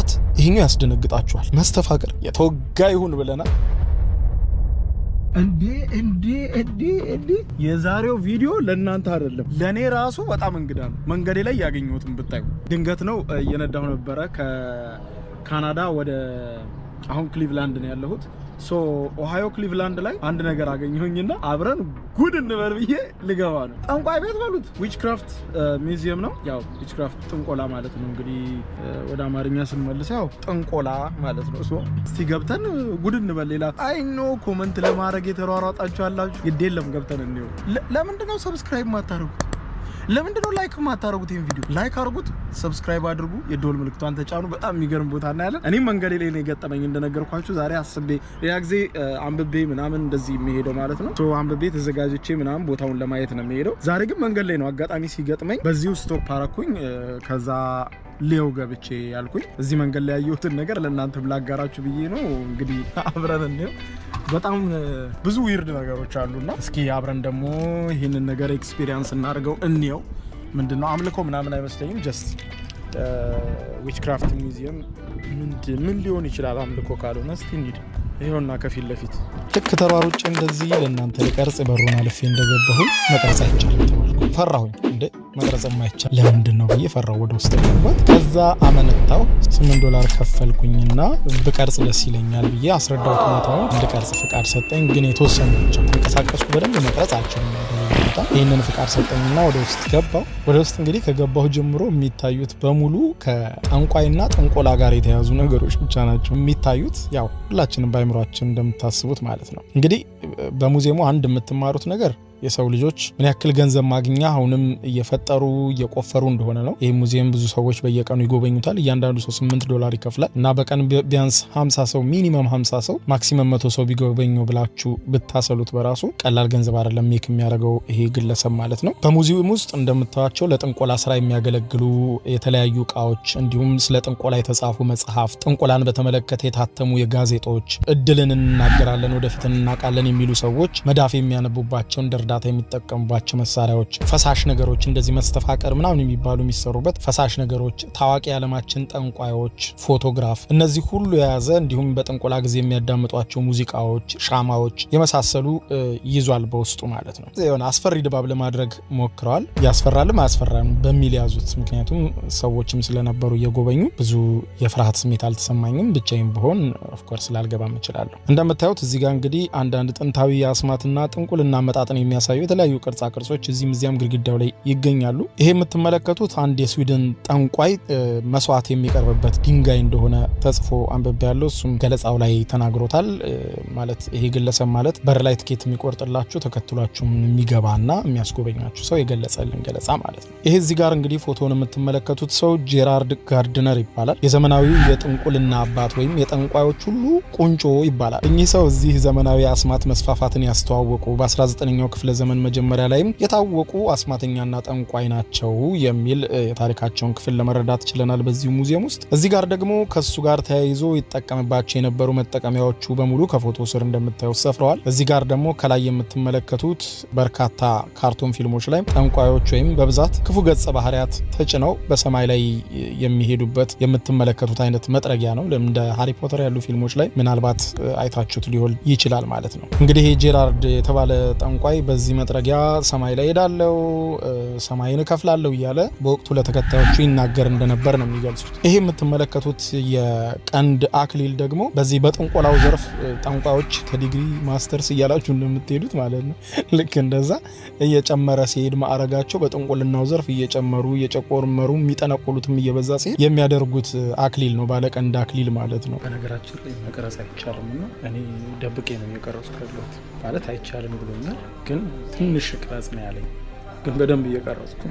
ዋት ይሄኛው ያስደነግጣችኋል። መስተፋቅር የተወጋ ይሁን ብለናል። እንዴ የዛሬው ቪዲዮ ለእናንተ አይደለም ለኔ ራሱ በጣም እንግዳ ነው። መንገዴ ላይ ያገኘሁትን ብታዩ ድንገት ነው እየነዳሁ ነበረ ከካናዳ ወደ አሁን ክሊቭላንድ ነው ያለሁት። ሶ ኦሃዮ ክሊቭላንድ ላይ አንድ ነገር አገኘሁኝና አብረን ጉድ እንበል ብዬ ልገባ ነው። ጠንቋይ ቤት በሉት ዊችክራፍት ሚውዚየም ነው። ያው ዊችክራፍት ጥንቆላ ማለት ነው እንግዲህ ወደ አማርኛ ስንመልስ ያው ጥንቆላ ማለት ነው። ሶ እስቲ ገብተን ጉድ እንበል። ሌላ አይ ኖ ኮሜንት ለማድረግ የተሯሯጣችሁ አላችሁ፣ ግድ የለም ገብተን እንየው። ለምንድን ነው ሰብስክራይብ ማታረጉት? ለምንድን ነው ላይክ ማታረጉት? ይሄን ቪዲዮ ላይክ አድርጉት፣ ሰብስክራይብ አድርጉ፣ የደወል ምልክቷን ተጫኑ። በጣም የሚገርም ቦታ እናያለን። እኔም መንገዴ ላይ ነው የገጠመኝ እንደነገርኳችሁ። ዛሬ አስቤ ያ ጊዜ አንብቤ ምናምን እንደዚህ የሚሄደው ማለት ነው። ሶ አንብቤ ተዘጋጅቼ ምናምን ቦታውን ለማየት ነው የሚሄደው። ዛሬ ግን መንገድ ላይ ነው አጋጣሚ ሲገጥመኝ በዚሁ ስቶፕ አረኩኝ። ከዛ ሊዮ ገብቼ ያልኩኝ እዚህ መንገድ ላይ ያየሁትን ነገር ለእናንተም ላጋራችሁ ብዬ ነው። እንግዲህ አብረን እንየው። በጣም ብዙ ዊርድ ነገሮች አሉና እስኪ አብረን ደግሞ ይህንን ነገር ኤክስፒሪየንስ እናድርገው እንየው። ምንድነው አምልኮ ምናምን አይመስለኝም። ጀስት ዊችክራፍት ሚውዚየም ምን ሊሆን ይችላል አምልኮ ካልሆነ እስቲ እንሂድ። ይሄውና ከፊት ለፊት ልክ ተሯሩጬ እንደዚህ ለእናንተ ልቀርጽ በሩን አልፌ እንደገባሁኝ መቅረጽ አይቻልም ተባልኩ። ፈራሁኝ። እንደ መቅረጽ የማይቻል ለምንድን ነው ብዬ ፈራሁ ወደ ውስጥ ገባሁት። ከዛ አመነታው $8 ከፈልኩኝና ብቀርጽ ደስ ይለኛል ብዬ አስረዳሁት። ሁኔታውን እንድቀርጽ ፍቃድ ሰጠኝ። ግን የተወሰኑ ብቻ ተንቀሳቀስኩ። በደንብ መቅረጽ አልችልም። ይህንን ፍቃድ ሰጠኝና ወደ ውስጥ ገባሁ። ወደ ውስጥ እንግዲህ ከገባሁ ጀምሮ የሚታዩት በሙሉ ከጠንቋይና ጥንቆላ ጋር የተያዙ ነገሮች ብቻ ናቸው የሚታዩት። ያው ሁላችንም በአይምሯችን እንደምታስቡት ማለት ነው። እንግዲህ በሙዚየሙ አንድ የምትማሩት ነገር የሰው ልጆች ምን ያክል ገንዘብ ማግኛ አሁንም እየፈጠሩ እየቆፈሩ እንደሆነ ነው። ይህ ሙዚየም ብዙ ሰዎች በየቀኑ ይጎበኙታል። እያንዳንዱ ሰው $8 ይከፍላል እና በቀን ቢያንስ 50 ሰው ሚኒመም 50 ሰው ማክሲመም 100 ሰው ቢጎበኘው ብላችሁ ብታሰሉት በራሱ ቀላል ገንዘብ አይደለም ሜክ የሚያደርገው ይሄ ግለሰብ ማለት ነው። በሙዚየም ውስጥ እንደምታዩቸው ለጥንቆላ ስራ የሚያገለግሉ የተለያዩ እቃዎች፣ እንዲሁም ስለ ጥንቆላ የተጻፉ መጽሐፍ፣ ጥንቆላን በተመለከተ የታተሙ የጋዜጦች፣ እድልን እንናገራለን ወደፊት እናውቃለን የሚሉ ሰዎች መዳፍ የሚያነቡባቸው እንደርዳ የሚጠቀሙባቸው መሳሪያዎች፣ ፈሳሽ ነገሮች እንደዚህ መስተፋቀር ምናምን የሚባሉ የሚሰሩበት ፈሳሽ ነገሮች፣ ታዋቂ ዓለማችን ጠንቋዮች ፎቶግራፍ፣ እነዚህ ሁሉ የያዘ እንዲሁም በጥንቆላ ጊዜ የሚያዳምጧቸው ሙዚቃዎች፣ ሻማዎች የመሳሰሉ ይዟል በውስጡ ማለት ነው። የሆነ አስፈሪ ድባብ ለማድረግ ሞክረዋል። ያስፈራልም አያስፈራም በሚል ያዙት። ምክንያቱም ሰዎችም ስለነበሩ እየጎበኙ ብዙ የፍርሃት ስሜት አልተሰማኝም። ብቻዬን ብሆን ኦፍኮርስ ላልገባም እችላለሁ። እንደምታዩት እዚህ ጋር እንግዲህ አንዳንድ ጥንታዊ የአስማትና ጥንቁልና አመጣጥን የሚያሳዩ የተለያዩ ቅርጻ ቅርጾች እዚህም እዚያም ግድግዳው ላይ ይገኛሉ። ይሄ የምትመለከቱት አንድ የስዊድን ጠንቋይ መስዋዕት የሚቀርብበት ድንጋይ እንደሆነ ተጽፎ አንብቤ ያለው እሱም ገለጻው ላይ ተናግሮታል። ማለት ይሄ ግለሰብ ማለት በር ላይ ትኬት የሚቆርጥላችሁ ተከትሏችሁ የሚገባና የሚያስጎበኛችሁ ሰው የገለጸልን ገለጻ ማለት ነው። ይሄ እዚህ ጋር እንግዲህ ፎቶውን የምትመለከቱት ሰው ጄራርድ ጋርድነር ይባላል። የዘመናዊው የጥንቁልና አባት ወይም የጠንቋዮች ሁሉ ቁንጮ ይባላል። እኚህ ሰው እዚህ ዘመናዊ አስማት መስፋፋትን ያስተዋወቁ በ19ኛው ክፍለ ዘመን መጀመሪያ ላይም የታወቁ አስማተኛና ጠንቋይ ናቸው የሚል የታሪካቸውን ክፍል ለመረዳት ችለናል በዚህ ሙዚየም ውስጥ። እዚህ ጋር ደግሞ ከሱ ጋር ተያይዞ ይጠቀምባቸው የነበሩ መጠቀሚያዎቹ በሙሉ ከፎቶ ስር እንደምታዩት ሰፍረዋል። እዚህ ጋር ደግሞ ከላይ የምትመለከቱት በርካታ ካርቶን ፊልሞች ላይ ጠንቋዮች ወይም በብዛት ክፉ ገጸ ባህሪያት ተጭነው በሰማይ ላይ የሚሄዱበት የምትመለከቱት አይነት መጥረጊያ ነው። እንደ ሃሪ ፖተር ያሉ ፊልሞች ላይ ምናልባት አይታችሁት ሊሆን ይችላል ማለት ነው። እንግዲህ ጄራርድ የተባለ ጠንቋይ በዚህ መጥረጊያ ሰማይ ላይ ሄዳለው ሰማይን ከፍላለሁ እያለ በወቅቱ ለተከታዮቹ ይናገር እንደነበር ነው የሚገልጹት። ይሄ የምትመለከቱት የቀንድ አክሊል ደግሞ በዚህ በጥንቆላው ዘርፍ ጠንቋዮች ከዲግሪ ማስተርስ እያላችሁ እንደምትሄዱት ማለት ነው። ልክ እንደዛ እየጨመረ ሲሄድ ማዕረጋቸው በጥንቆልናው ዘርፍ እየጨመሩ እየጨቆመሩ የሚጠነቁሉትም እየበዛ ሲሄድ የሚያደርጉት አክሊል ነው፣ ባለቀንድ አክሊል ማለት ነው። በነገራችን ላይ መቅረጽ አይቻልም እና እኔ ደብቄ ነው የቀረጽኩት ያለሁት ማለት አይቻልም ብሎኛል። ግን ትንሽ ቅረጽ ነው ያለኝ፣ ግን በደንብ እየቀረጽኩ።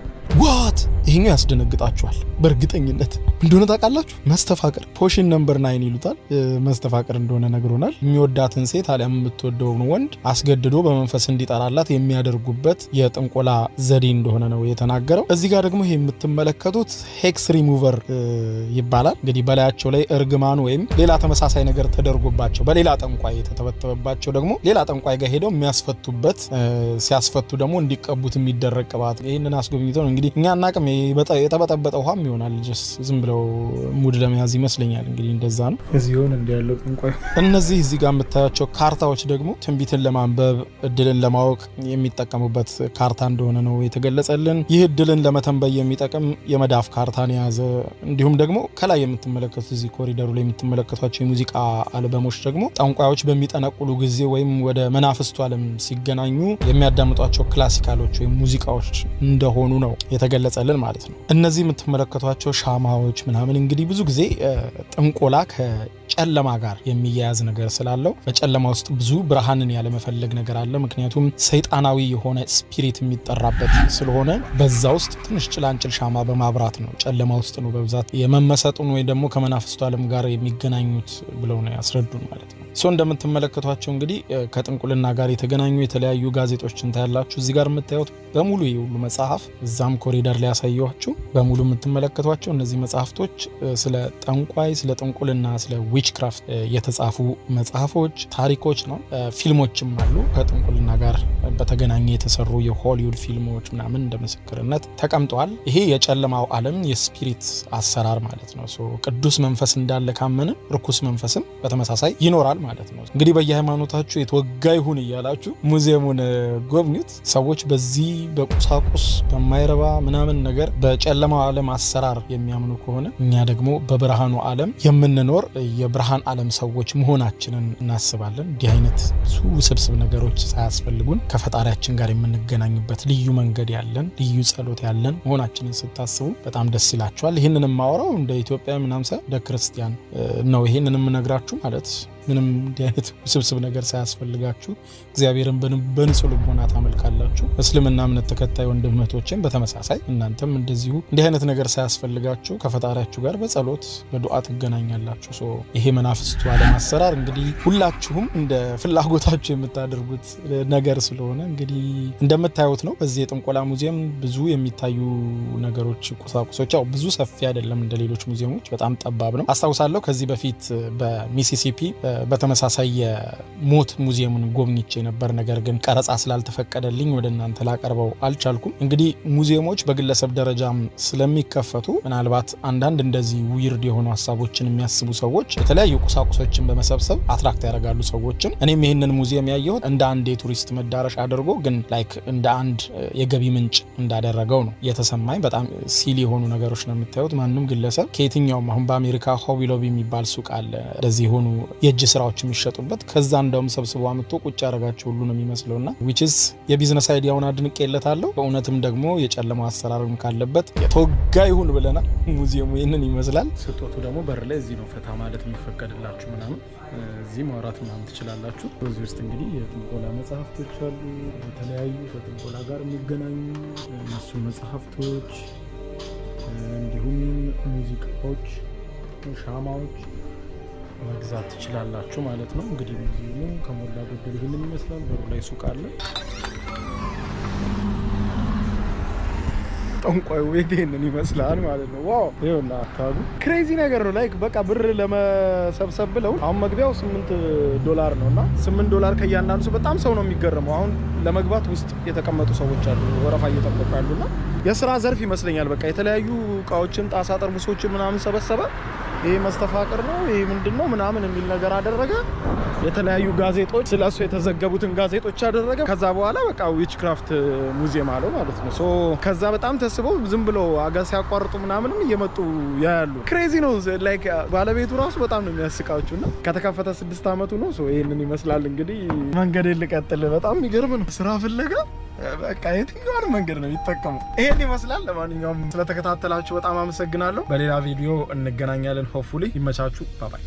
ዋት ይሄኛው ያስደነግጣችኋል በእርግጠኝነት እንደሆነ ታውቃላችሁ። መስተፋቅር ፖሽን ነምበር 9 ይሉታል። መስተፋቅር እንደሆነ ነግሮናል። የሚወዳትን ሴት አሊያም የምትወደውን ወንድ አስገድዶ በመንፈስ እንዲጠራላት የሚያደርጉበት የጥንቆላ ዘዴ እንደሆነ ነው የተናገረው። እዚህ ጋር ደግሞ ይሄ የምትመለከቱት ሄክስ ሪሙቨር ይባላል። እንግዲህ በላያቸው ላይ እርግማን ወይም ሌላ ተመሳሳይ ነገር ተደርጎባቸው በሌላ ጠንቋይ የተተበተበባቸው ደግሞ ሌላ ጠንቋይ ጋር ሄደው የሚያስፈቱበት፣ ሲያስፈቱ ደግሞ እንዲቀቡት የሚደረግ የደረቅ ቅባት ይሄንን አስጎብኝተው እንግዲህ እኛ እናቅም የተበጠበጠ ውሃም ይሆናል ዝም ብለው ሙድ ለመያዝ ይመስለኛል እንግዲህ እንደዛ ነው እዚህ ሆነ እንዲያለው እንቆይ እነዚህ እዚህ ጋር የምታያቸው ካርታዎች ደግሞ ትንቢትን ለማንበብ እድልን ለማወቅ የሚጠቀሙበት ካርታ እንደሆነ ነው የተገለጸልን ይህ እድልን ለመተንበይ የሚጠቅም የመዳፍ ካርታን የያዘ እንዲሁም ደግሞ ከላይ የምትመለከቱት እዚህ ኮሪደሩ ላይ የምትመለከቷቸው የሙዚቃ አልበሞች ደግሞ ጠንቋዮች በሚጠነቁሉ ጊዜ ወይም ወደ መናፍስቱ ዓለም ሲገናኙ የሚያዳምጧቸው ክላሲካሎች ወይም ሙዚቃዎች እንደሆኑ ነው የተገለጸልን ማለት ነው እነዚህ የምትመለከቷቸው ሻማዎች ምናምን እንግዲህ ብዙ ጊዜ ጥንቆላ ከጨለማ ጋር የሚያያዝ ነገር ስላለው በጨለማ ውስጥ ብዙ ብርሃንን ያለ መፈለግ ነገር አለ ምክንያቱም ሰይጣናዊ የሆነ ስፒሪት የሚጠራበት ስለሆነ በዛ ውስጥ ትንሽ ጭላንጭል ሻማ በማብራት ነው ጨለማ ውስጥ ነው በብዛት የመመሰጡን ወይ ደግሞ ከመናፍስቱ ዓለም ጋር የሚገናኙት ብለው ነው ያስረዱን ማለት ነው እንደምትመለከቷቸው እንግዲህ ከጥንቁልና ጋር የተገናኙ የተለያዩ ጋዜጦችን ታያላችሁ እዚህ ጋር የምታዩት በሙሉ ይሁሉ መጽሐፍ እዛም ኮሪደር ላይ ያሳየዋችሁ በሙሉ የምትመለከቷቸው እነዚህ መጽሐፍቶች ስለ ጠንቋይ ስለ ጥንቁልና ስለ ዊችክራፍት የተጻፉ መጽሐፎች ታሪኮች ነው ፊልሞችም አሉ ከጥንቁልና ጋር በተገናኘ የተሰሩ የሆሊውድ ፊልሞች ምናምን እንደ ምስክርነት ተቀምጠዋል ይሄ የጨለማው ዓለም የስፒሪት አሰራር ማለት ነው ቅዱስ መንፈስ እንዳለ ካመንን ርኩስ መንፈስም በተመሳሳይ ይኖራል ማለት ነው እንግዲህ በየሃይማኖታችሁ የተወጋ ይሁን እያላችሁ ሙዚየሙን ጎብኙት ሰዎች በዚህ በቁሳቁስ በማይረባ ምናምን ነገር በጨለማው ዓለም አሰራር የሚያምኑ ከሆነ እኛ ደግሞ በብርሃኑ ዓለም የምንኖር የብርሃን ዓለም ሰዎች መሆናችንን እናስባለን እንዲህ አይነት ብዙ ውስብስብ ነገሮች ሳያስፈልጉን ከፈጣሪያችን ጋር የምንገናኝበት ልዩ መንገድ ያለን ልዩ ጸሎት ያለን መሆናችንን ስታስቡ በጣም ደስ ይላችኋል ይህንንም ማወራው እንደ ኢትዮጵያ ምናምን እንደ ክርስቲያን ነው ይሄንንም ነግራችሁ ማለት ምንም እንዲህ አይነት ውስብስብ ነገር ሳያስፈልጋችሁ እግዚአብሔርን በንጹህ ልቦና ታመልካላችሁ እስልምና እምነት ተከታይ ወንድሞቶችን በተመሳሳይ እናንተም እንደዚሁ እንዲህ አይነት ነገር ሳያስፈልጋችሁ ከፈጣሪያችሁ ጋር በጸሎት በዱዓ ትገናኛላችሁ ይሄ መናፍስቱ ዓለም አሰራር እንግዲህ ሁላችሁም እንደ ፍላጎታችሁ የምታደርጉት ነገር ስለሆነ እንግዲህ እንደምታዩት ነው በዚህ የጥንቆላ ሙዚየም ብዙ የሚታዩ ነገሮች ቁሳቁሶች ያው ብዙ ሰፊ አይደለም እንደ ሌሎች ሙዚየሞች በጣም ጠባብ ነው አስታውሳለሁ ከዚህ በፊት በሚሲሲፒ በተመሳሳይ የሞት ሙዚየሙን ጎብኝቼ ነበር ነገር ግን ቀረጻ ስላልተፈቀደልኝ ወደ እናንተ ላቀርበው አልቻልኩም እንግዲህ ሙዚየሞች በግለሰብ ደረጃም ስለሚከፈቱ ምናልባት አንዳንድ እንደዚህ ዊርድ የሆኑ ሐሳቦችን የሚያስቡ ሰዎች የተለያዩ ቁሳቁሶችን በመሰብሰብ አትራክት ያደርጋሉ ሰዎችን እኔም ይሄንን ሙዚየም ያየሁት እንደ አንድ የቱሪስት መዳረሻ አድርጎ ግን ላይክ እንደ አንድ የገቢ ምንጭ እንዳደረገው ነው የተሰማኝ በጣም ሲሊ የሆኑ ነገሮች ነው የምታዩት ማንንም ግለሰብ ከየትኛውም አሁን በአሜሪካ ሆቢ ሎቢ የሚባል ሱቅ አለ እንደዚህ ሆኑ የእጅ ስራዎች የሚሸጡበት ከዛ እንደውም ሰብስበው አምጥቶ ቁጭ ያደርጋቸው ሁሉ ነው የሚመስለውና which is የቢዝነስ አይዲያውን አድንቄለታለሁ በእውነትም ደግሞ የጨለማው አሰራርም ካለበት የተወጋ ይሁን ብለናል ሙዚየሙ ይሄንን ይመስላል ስጦቱ ደግሞ በር ላይ እዚህ ነው ፈታ ማለት የሚፈቀድላችሁ ምናምን እዚህ ማውራት ምናምን ትችላላችሁ በዚህ ውስጥ እንግዲህ የጥንቆላ መጽሐፍቶች አሉ የተለያዩ ከጥንቆላ ጋር የሚገናኙ እነሱ መጽሐፍቶች እንዲሁም ሙዚቃዎች ሻማዎች መግዛት ትችላላችሁ ማለት ነው እንግዲህ ሙዚየሙ ከሞላ ጎደል ይሄንን ይመስላል በሩ ላይ ሱቅ አለ ጠንቋዩ ይሄንን ይመስላል ማለት ነው ዋው ይኸውና አካባቢ ክሬዚ ነገር ነው ላይክ በቃ ብር ለመሰብሰብ ብለው አሁን መግቢያው $8 ነውና $8 ከያንዳንዱ ሰው በጣም ሰው ነው የሚገርመው አሁን ለመግባት ውስጥ የተቀመጡ ሰዎች አሉ ወረፋ እየጠበቁ ያሉና የሥራ ዘርፍ ይመስለኛል በቃ የተለያዩ እቃዎችን ጣሳ ጠርሙሶችን ምናምን ሰበሰበ ይሄ መስተፋቅር ነው ይሄ ምንድነው ምናምን የሚል ነገር አደረገ የተለያዩ ጋዜጦች ስለሱ የተዘገቡትን ጋዜጦች አደረገ ከዛ በኋላ በቃ ዊችክራፍት ሙዚየም አለው ማለት ነው ከዛ በጣም ተስበው ዝም ብሎ አጋ ሲያቋርጡ ምናምንም እየመጡ ያያሉ ክሬዚ ነው ላይክ ባለቤቱ ራሱ በጣም ነው የሚያስቃውና ከተከፈተ 6 አመቱ ነው ይሄንን ይመስላል እንግዲህ መንገዴን ልቀጥል በጣም የሚገርም ነው ስራ ፍለጋ በቃ የትኛውን መንገድ ነው የሚጠቀሙ ይሄን ይመስላል ለማንኛውም ስለተከታተላችሁ በጣም አመሰግናለሁ በሌላ ቪዲዮ እንገናኛለን ሆፕፉሊ ይመቻችሁ ባይ